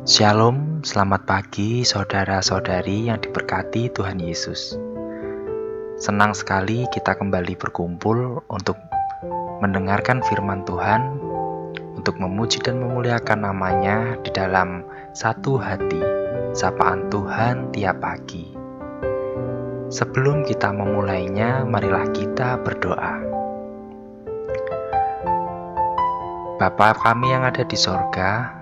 Shalom, selamat pagi saudara-saudari yang diberkati Tuhan Yesus. Senang sekali kita kembali berkumpul untuk mendengarkan firman Tuhan, untuk memuji dan memuliakan namanya di dalam satu hati, sapaan Tuhan tiap pagi. Sebelum kita memulainya, marilah kita berdoa. Bapa kami yang ada di sorga,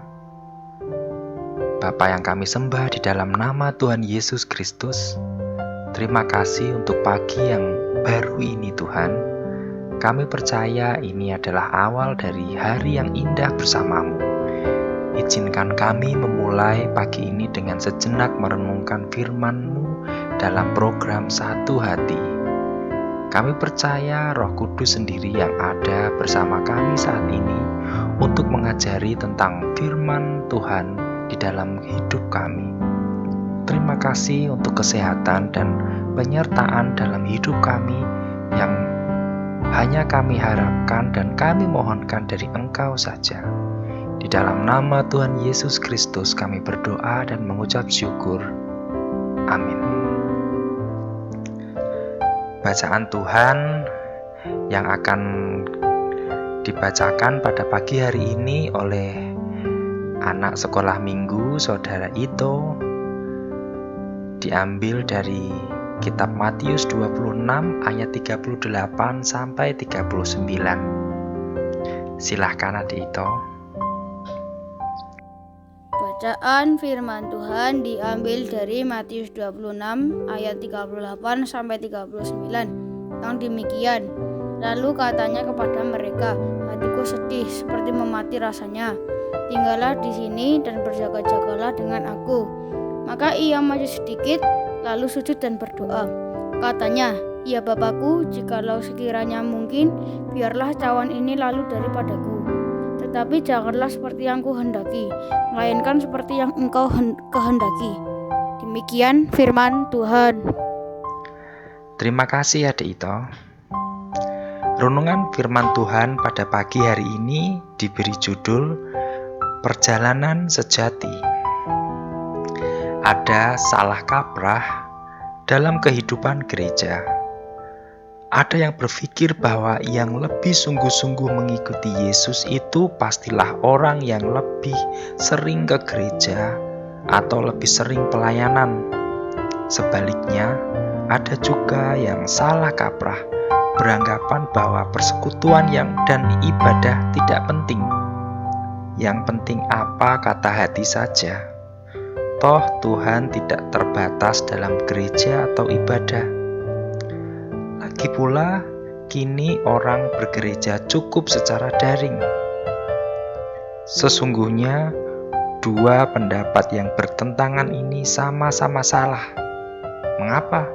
Bapa yang kami sembah di dalam nama Tuhan Yesus Kristus, terima kasih untuk pagi yang baru ini Tuhan. Kami percaya ini adalah awal dari hari yang indah bersamamu. Izinkan kami memulai pagi ini dengan sejenak merenungkan firman-Mu dalam program Satu Hati. Kami percaya Roh Kudus sendiri yang ada bersama kami saat ini untuk mengajari tentang firman Tuhan di dalam hidup kami. Terima kasih untuk kesehatan dan penyertaan dalam hidup kami yang hanya kami harapkan dan kami mohonkan dari Engkau saja. Di dalam nama Tuhan Yesus Kristus kami berdoa dan mengucap syukur. Amin. Bacaan Tuhan yang akan dibacakan pada pagi hari ini oleh anak sekolah minggu Saudara Ito diambil dari kitab Matius 26 ayat 38 sampai 39. Silahkan Adik Ito. Bacaan firman Tuhan diambil dari Matius 26 ayat 38 sampai 39. Yang demikian, lalu katanya kepada mereka, hatiku sedih seperti memati rasanya. Tinggallah di sini dan berjaga-jagalah dengan aku. Maka ia maju sedikit, lalu sujud dan berdoa. Katanya, ya Bapakku, jikalau sekiranya mungkin, biarlah cawan ini lalu daripadaku. Tetapi janganlah seperti yang kuhendaki, melainkan seperti yang Engkau kehendaki. Demikian firman Tuhan. Terima kasih Adik Ito. Renungan firman Tuhan pada pagi hari ini diberi judul Perjalanan Sejati. Ada salah kaprah dalam kehidupan gereja. Ada yang berpikir bahwa yang lebih sungguh-sungguh mengikuti Yesus itu pastilah orang yang lebih sering ke gereja atau lebih sering pelayanan. Sebaliknya, ada juga yang salah kaprah, beranggapan bahwa persekutuan dan ibadah tidak penting. Yang penting apa kata hati saja. Toh Tuhan tidak terbatas dalam gereja atau ibadah. Lagi pula, kini orang bergereja cukup secara daring. Sesungguhnya, dua pendapat yang bertentangan ini sama-sama salah. Mengapa?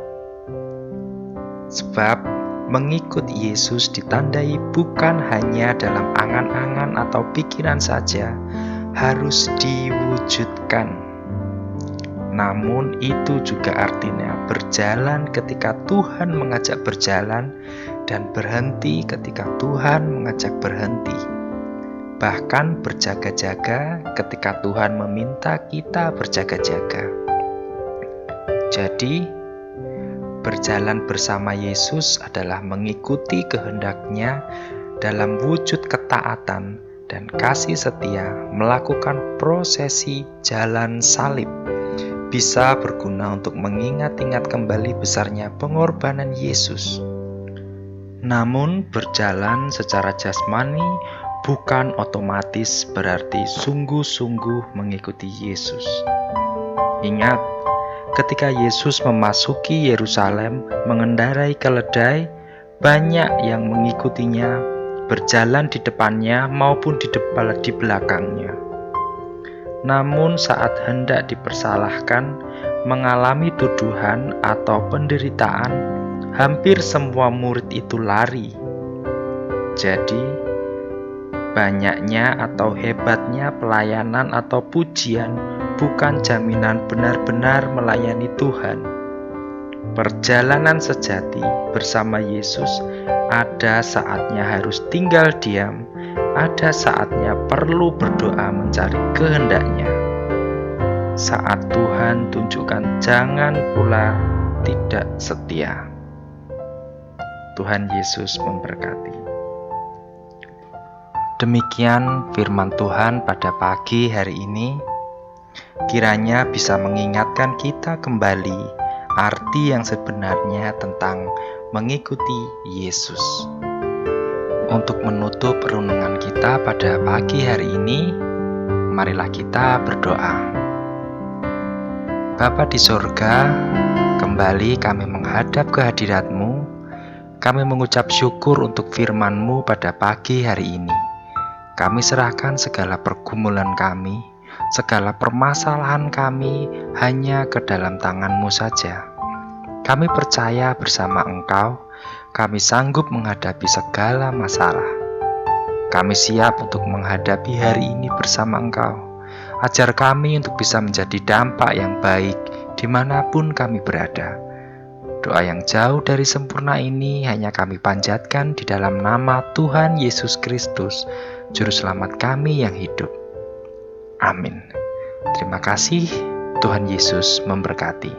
Sebab mengikut Yesus ditandai bukan hanya dalam angan-angan atau pikiran saja, harus diwujudkan. Namun itu juga artinya berjalan ketika Tuhan mengajak berjalan dan berhenti ketika Tuhan mengajak berhenti. Bahkan berjaga-jaga ketika Tuhan meminta kita berjaga-jaga. Jadi, berjalan bersama Yesus adalah mengikuti kehendak-Nya dalam wujud ketaatan dan kasih setia, melakukan prosesi jalan salib. Bisa berguna untuk mengingat-ingat kembali besarnya pengorbanan Yesus. Namun berjalan secara jasmani bukan otomatis berarti sungguh-sungguh mengikuti Yesus. Ingat, ketika Yesus memasuki Yerusalem mengendarai keledai, banyak yang mengikutinya, berjalan di depannya maupun di belakangnya. Namun saat hendak dipersalahkan, mengalami tuduhan atau penderitaan, hampir semua murid itu lari. Jadi, banyaknya atau hebatnya pelayanan atau pujian bukan jaminan benar-benar melayani Tuhan. Perjalanan sejati bersama Yesus ada saatnya harus tinggal diam, ada saatnya perlu berdoa mencari kehendak-Nya. saat Tuhan tunjukkan jangan pula tidak setia. Tuhan Yesus memberkati. Demikian firman Tuhan pada pagi hari ini. Kiranya bisa mengingatkan kita kembali arti yang sebenarnya tentang mengikuti Yesus. Untuk menutup renungan kita pada pagi hari ini, marilah kita berdoa. Bapa di sorga, kembali kami menghadap kehadirat-Mu. Kami mengucap syukur untuk firman-Mu pada pagi hari ini. Kami serahkan segala pergumulan kami, segala permasalahan kami hanya ke dalam tangan-Mu saja. Kami percaya bersama Engkau, kami sanggup menghadapi segala masalah. Kami siap untuk menghadapi hari ini bersama Engkau. Ajar kami untuk bisa menjadi dampak yang baik dimanapun kami berada. Doa yang jauh dari sempurna ini hanya kami panjatkan di dalam nama Tuhan Yesus Kristus, Juru Selamat kami yang hidup. Amin. Terima kasih, Tuhan Yesus memberkati.